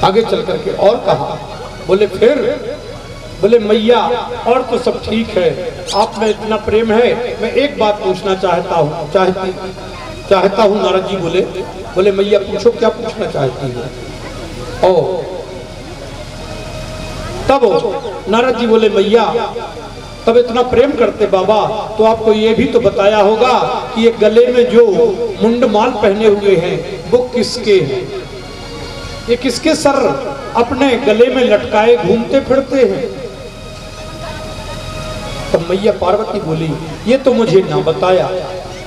आगे चल करके और कहा, बोले फिर, बोले मैया और तो सब ठीक है, आप में इतना प्रेम है, मैं एक बात पूछना चाहता हूँ। नारद जी बोले मैया पूछो, क्या पूछना चाहती है? ओ तब नारद जी बोले मैया तब इतना प्रेम करते बाबा तो आपको ये भी तो बताया होगा कि ये गले में जो मुंडमाल पहने हुए हैं वो किसके हैं? ये किसके सर अपने गले में लटकाए घूमते फिरते हैं? तब मैया पार्वती बोली ये तो मुझे ना बताया।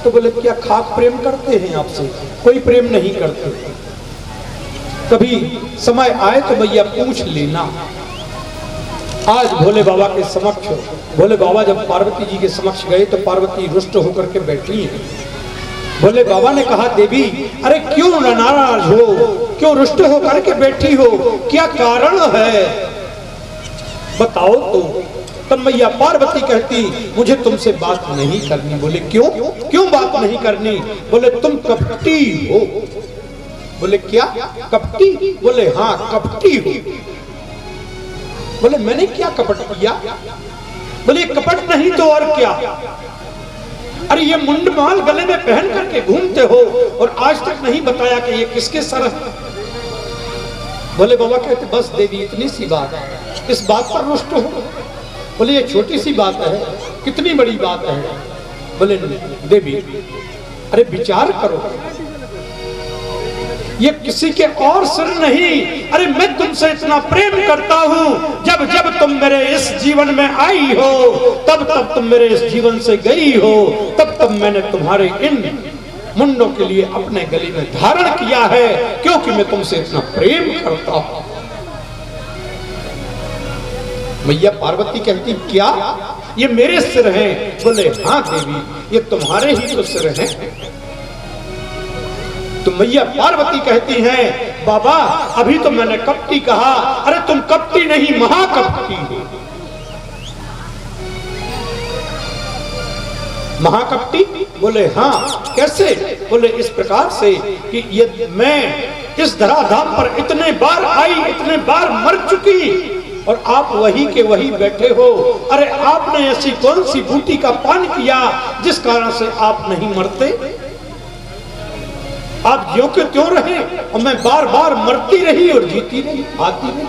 तो बोले क्या खाक प्रेम करते हैं आपसे? कोई प्रेम नहीं करते। कभी समय आए तो मैया पूछ लेना। आज भोले बाबा के समक्ष, भोले बाबा जब पार्वती जी के समक्ष गए तो पार्वती रुष्ट होकर के बैठी है। भोले बाबा ने कहा देवी अरे क्यों नाराज हो, क्यों रुष्ट होकर के बैठी हो, क्या कारण है बताओ तो। तब मैया पार्वती कहती मुझे तुमसे बात नहीं करनी। बोले क्यों, क्यों बात नहीं करनी? बोले तुम कपटी हो। बोले क्या कपटी? बोले हाँ कपटी हो। बोले मैंने क्या कपट किया? बोले कपट नहीं तो और क्या? अरे ये मुंडमाल गले में पहन करके घूमते हो और आज तक नहीं बताया कि ये किसके सर है। भोले बाबा कहते बस देवी इतनी सी बात है, इस बात पर रुष्ट हो? बोले ये छोटी सी बात है, कितनी बड़ी बात है? बोले देवी अरे विचार करो, ये किसी के और सिर नहीं। अरे मैं तुमसे इतना प्रेम करता हूँ, जब जब तुम मेरे इस जीवन में आई हो तब तब तुम मेरे इस जीवन से गई हो, तब तब मैंने तुम्हारे इन मुंडों के लिए अपने गले में धारण किया है, क्योंकि मैं तुमसे इतना प्रेम करता हूँ। मैया पार्वती कहती क्या ये मेरे सिर हैं? बोले हाँ देवी ये तुम्हारे ही तो सिर हैं। तो मैया पार्वती कहती हैं बाबा अभी तो मैंने कपटी कहा, अरे तुम कपटी नहीं महाकपटी हो। महाकपटी? बोले हाँ कैसे? बोले इस प्रकार से कि ये मैं इस धराधाम पर इतने बार आई, इतने बार मर चुकी और आप वही के वही बैठे हो। अरे आपने ऐसी कौन सी बूटी का पान किया जिस कारण से आप नहीं मरते? आप ज्यों के त्यों रहे और मैं बार बार मरती रही और जीती रही, आती रही।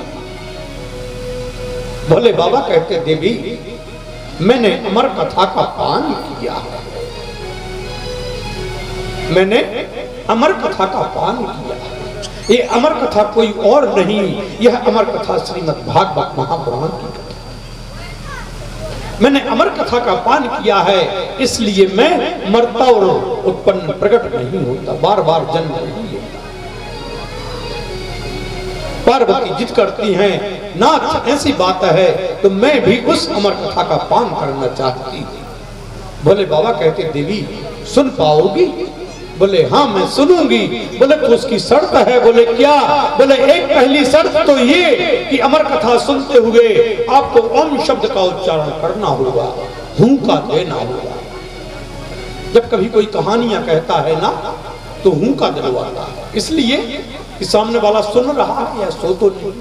भोले बाबा कहते देवी मैंने अमर कथा का पान किया है, मैंने अमर कथा का पान किया है। ये अमर कथा कोई और नहीं, यह अमर कथा श्रीमद् भागवत महापुराण की कथा। मैंने अमर कथा का पान किया है, इसलिए मैं मरता और उत्पन्न प्रकट नहीं होता, बार बार जन्म नहीं लेता। पार्वती जिद करती हैं नाथ ऐसी बात है तो मैं भी उस अमर कथा का पान करना चाहती हूँ। भोले बाबा कहते देवी सुन पाओगी? बोले हाँ मैं सुनूंगी। बोले तो उसकी शर्त है। बोले क्या? बोले एक पहली शर्त तो ये कि अमर कथा सुनते हुए आपको ओम शब्द का उच्चारण करना होगा, हूं का देना होगा। जब कभी कोई कहानियां कहता है ना तो हूं का दिलवाता है, इसलिए कि सामने वाला सुन रहा है या सो तो नहीं।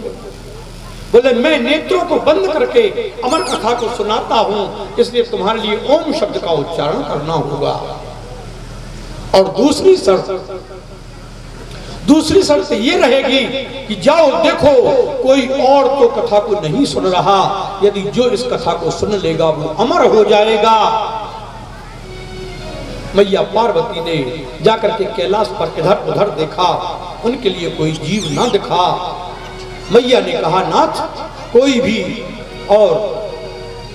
बोले मैं नेत्रों को बंद करके अमर कथा को सुनाता हूं, इसलिए तुम्हारे लिए ओम शब्द का उच्चारण करना होगा। और दूसरी शर्त ये रहेगी कि जाओ देखो कोई और तो कथा को नहीं सुन रहा, यदि जो इस कथा को सुन लेगा वो अमर हो जाएगा। मैया पार्वती ने जाकर के कैलाश पर इधर उधर देखा, उनके लिए कोई जीव ना दिखा। मैया ने कहा नाथ कोई भी और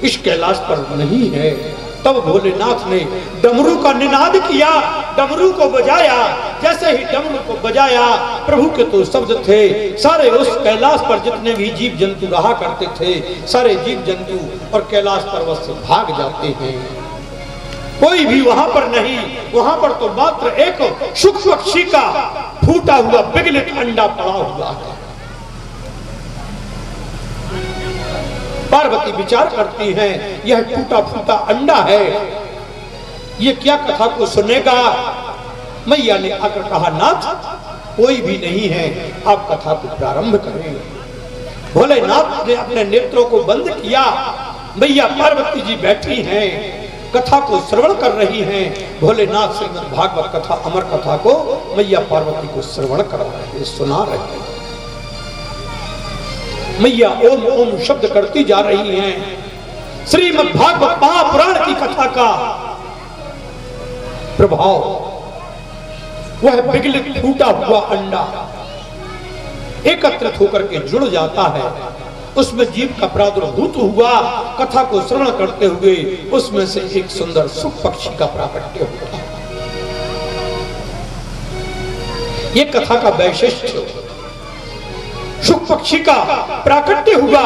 इस कैलाश पर नहीं है। तब भोलेनाथ ने डमरू का निनाद किया, डमरू को बजाया। जैसे ही डमरू को बजाया प्रभु के तो शब्द थे, सारे उस कैलाश पर जितने भी जीव जंतु रहा करते थे सारे जीव जंतु और कैलाश पर्वत से भाग जाते हैं। कोई भी वहां पर नहीं, वहां पर तो मात्र एक शुक पक्षी का फूटा हुआ पिघलित अंडा पड़ा हुआ है। पार्वती विचार करती हैं यह टूटा फूटा अंडा है, ये क्या कथा को सुनेगा? मैया ने आकर कहा नाथ कोई भी नहीं है, आप कथा को प्रारंभ करें। भोलेनाथ ने अपने नेत्रों को बंद किया। मैया पार्वती जी बैठी हैं, कथा को श्रवण कर रही हैं। भोलेनाथ श्रीमद् भागवत कथा, अमर कथा को मैया पार्वती को श्रवण कर रहे हैं, सुना रहे हैं। मैया ओम ओम शब्द करती जा रही हैं। श्रीमद् भागवत महापुराण की कथा का प्रभाव, वह विगलित फूटा हुआ अंडा एकत्रित होकर के जुड़ जाता है, उसमें जीव का प्रादुर्भूत हुआ। कथा को श्रवण करते हुए उसमें से एक सुंदर सुख पक्षी का प्राकट्य होता है। ये कथा का वैशिष्ट्य, सुख पक्षी का प्राकट्य हुआ।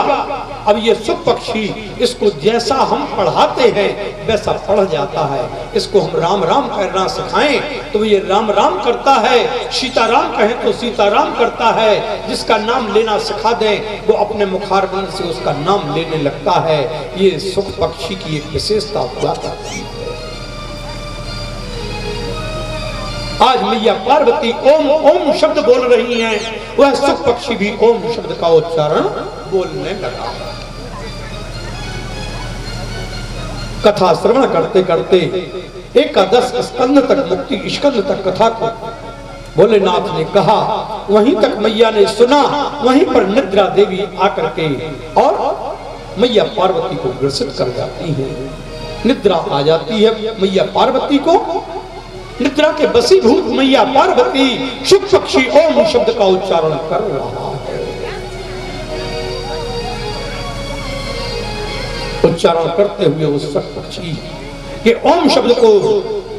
अब ये सुख पक्षी, इसको जैसा हम पढ़ाते हैं वैसा पढ़ जाता है। इसको हम राम राम कहना सिखाएं तो ये राम राम करता है, सीताराम कहें तो सीताराम करता है। जिसका नाम लेना सिखा दें वो अपने मुखारबंद से उसका नाम लेने लगता है। ये सुख पक्षी की एक विशेषता हुआ करती है। आज मैया पार्वती ओम ओम शब्द बोल रही हैं, वह सुख पक्षी भी ओम शब्द का उच्चारण बोलने लगा। कथा श्रवण करते करते एकादश स्कंद तक, मुक्ति स्कंद तक कथा को भोलेनाथ ने कहा। वहीं तक मैया ने सुना। वहीं पर निद्रा देवी आकर के और मैया पार्वती को ग्रसित कर जाती है। निद्रा आ जाती है मैया पार्वती को। निद्रा के बसीभूत मैया पार्वती सुख पक्षी ओम शब्द का उच्चारण कर रहा है। उच्चारण करते हुए उस सुख पक्षी के ओम शब्द को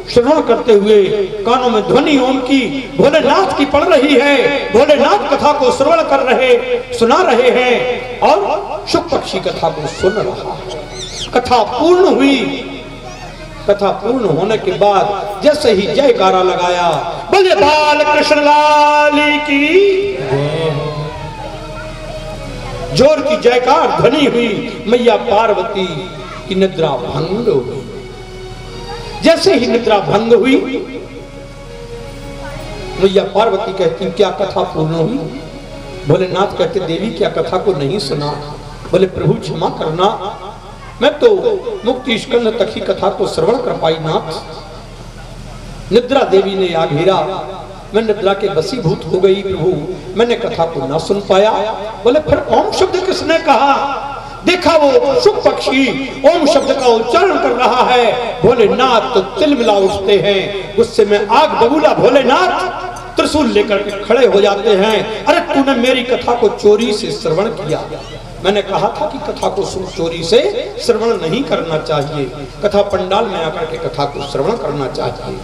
श्रवण करते हुए कानों में ध्वनि ओम की भोलेनाथ की पड़ रही है। भोलेनाथ कथा को श्रवण कर रहे, सुना रहे हैं और सुख पक्षी कथा को सुन रहा है। कथा पूर्ण हुई। कथा पूर्ण होने के बाद जैसे ही जयकारा लगाया, बोले बाल कृष्ण लाल की, जोर की जयकार ध्वनि हुई। मैया पार्वती की निद्रा भंग हुई। जैसे ही निद्रा भंग हुई, मैया पार्वती कहती क्या कथा पूर्ण हुई? भोलेनाथ कहते देवी क्या कथा को नहीं सुना? बोले प्रभु क्षमा करना, मैं तो मुक्ति स्कंद तक ही कथा को श्रवण कर पाई नाथ। निद्रा देवी ने आ घेरा, मैं निद्रा के वशीभूत हो गई प्रभु, मैंने कथा को ना सुन पाया। बोले फिर ओम शब्द किसने कहा? देखा वो सुख पक्षी ओम शब्द का उच्चारण कर रहा है। भोलेनाथ तो तिलमिला उठते हैं, गुस्से में आग बबूला भोलेनाथ त्रिशूल लेकर के खड़े हो जाते हैं। अरे तूने मेरी कथा को चोरी से श्रवण किया। मैंने कहा था कि कथा को चोरी से श्रवण नहीं करना चाहिए, कथा पंडाल में आकर के कथा को श्रवण करना चाहिए।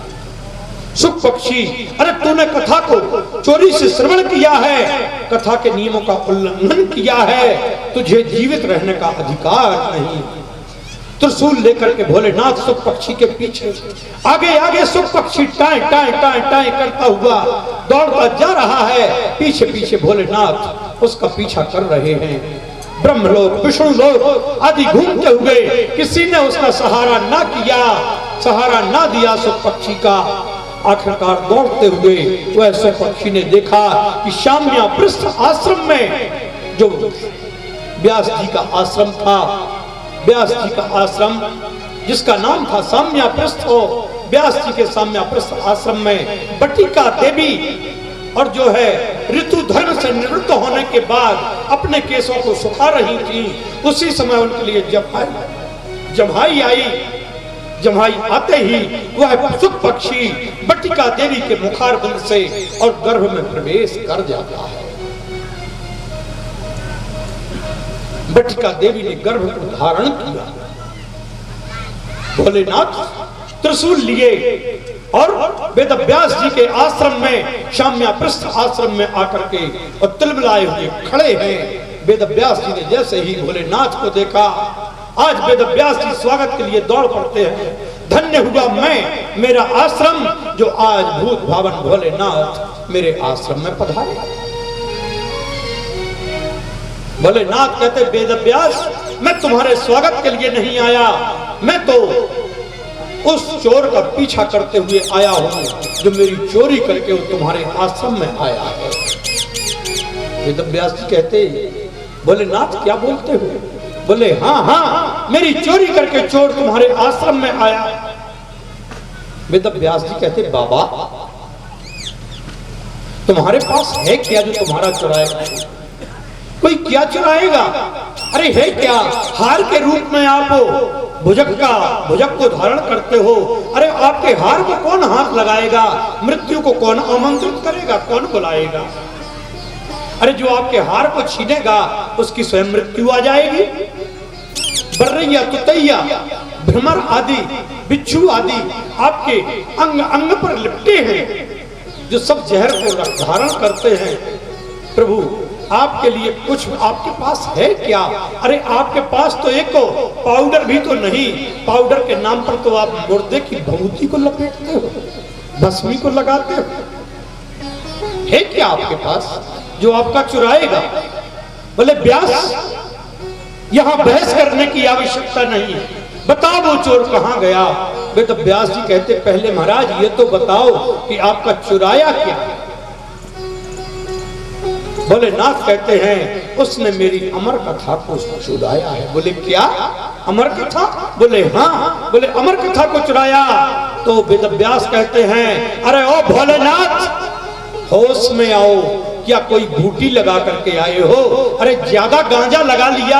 सुख पक्षी, अरे तूने कथा को चोरी से श्रवण किया है, कथा के नियमों का उल्लंघन किया है, तुझे जीवित रहने का अधिकार नहीं। त्रिशूल लेकर के भोलेनाथ सुख पक्षी के पीछे आगे आगे सुख पक्षी टाए टाए टाए टाए करता हुआ दौड़ता जा रहा है। पीछे पीछे भोलेनाथ उसका पीछा कर रहे हैं। ब्रह्मलोक, विष्णुलोक आदि घूमते हुए किसी ने उसका सहारा ना किया, सहारा ना दिया सुख पक्षी का। आखिरकार दौड़ते हुए वह सुख पक्षी ने देखा कि शाम्या पृष्ठ आश्रम में, जो व्यास जी का आश्रम था, व्यास जी का आश्रम जिसका नाम था साम्या पृष्ठ, व्यास जी के साम्या पृष्ठ आश्रम में बटिका देवी और जो है ऋतु धर्म से निवृत्त होने के बाद अपने केसों को सुखा रही थी। उसी समय उनके लिए जम्हाई आई। जम्हाई आते ही वह सुख पक्षी बटिका देवी के मुखारबिंद से और गर्भ में प्रवेश कर जाता है। बटिका देवी ने गर्भ को धारण किया। भोलेनाथ त्रिशूल लिए और वेदव्यास जी के आश्रम में, शाम्या पृष्ठ आश्रम में आकर के और तिलमिलाए हुए खड़े हैं। वेदव्यास जी ने जैसे ही भोलेनाथ को देखा, आज वेदव्यास जी स्वागत के लिए दौड़ पड़ते हैं। धन्य हुआ मैं, मेरा आश्रम, जो आज भूत भावन भोलेनाथ मेरे आश्रम में पधारे। भोलेनाथ कहते वेदव्यास, मैं तुम्हारे स्वागत के लिए नहीं आया, मैं तो उस चोर का पीछा करते हुए आया हूं जो मेरी चोरी करके वो तुम्हारे आश्रम में आया है। वेदव्यास जी कहते, बोले नाथ क्या बोलते हो? बोले हाँ हाँ, मेरी चोरी करके चोर तुम्हारे आश्रम में आया। वेदव्यास जी कहते, बाबा तुम्हारे पास है क्या जो तुम्हारा चुराएगा? कोई क्या चुराएगा? अरे है क्या? हार के रूप में आप भुजग को धारण करते हो। अरे आपके हार को कौन हाथ लगाएगा? मृत्यु को कौन आमंत्रित करेगा? कौन बुलाएगा? अरे जो आपके हार को छीनेगा उसकी स्वयं मृत्यु आ जाएगी। बर्रैया, तुतैया, भ्रमर आदि, बिच्छू आदि आपके अंग अंग पर लिपटे हैं, जो सब जहर को धारण करते हैं। प्रभु आपके लिए कुछ आपके पास है क्या? अरे आपके पास तो एक पाउडर भी तो नहीं। पाउडर के नाम पर तो आप मुर्दे की भभूति को लपेटते हो, भस्मी को लगाते हो। है क्या आपके पास जो आपका चुराएगा? बोले व्यास यहां बहस करने की आवश्यकता नहीं है, बताओ वो चोर कहां गया? वे तो व्यास जी कहते, पहले महाराज ये तो बताओ कि आपका चुराया क्या? बोले नाथ कहते हैं उसने मेरी अमर कथा को चुराया है। बोले क्या अमर कथा? बोले हाँ। बोले अमर कथा को चुराया? तो वेदव्यास कहते हैं, अरे ओ भोलेनाथ होश में आओ, क्या कोई बूटी लगा करके आए हो? अरे ज्यादा गांजा लगा लिया,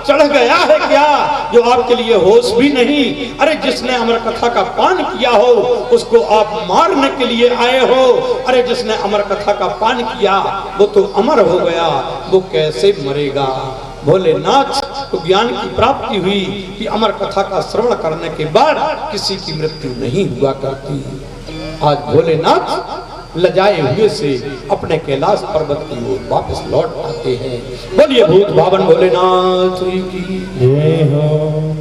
चढ़ गया है क्या जो आपके लिए होश भी नहीं? अरे जिसने अमर कथा का पान किया हो उसको आप मारने के लिए आए हो। अरे जिसने अमर कथा का पान किया वो तो अमर हो गया, वो कैसे मरेगा? भोलेनाथ को ज्ञान की प्राप्ति हुई कि अमर कथा का श्रवण करने के बाद किसी की मृत्यु नहीं हुआ करती। आज भोलेनाथ लजाए हुए से अपने कैलाश पर्वत की ओर वापस लौट आते हैं। बोलिए भूत भावन भोलेनाथ की जय हो।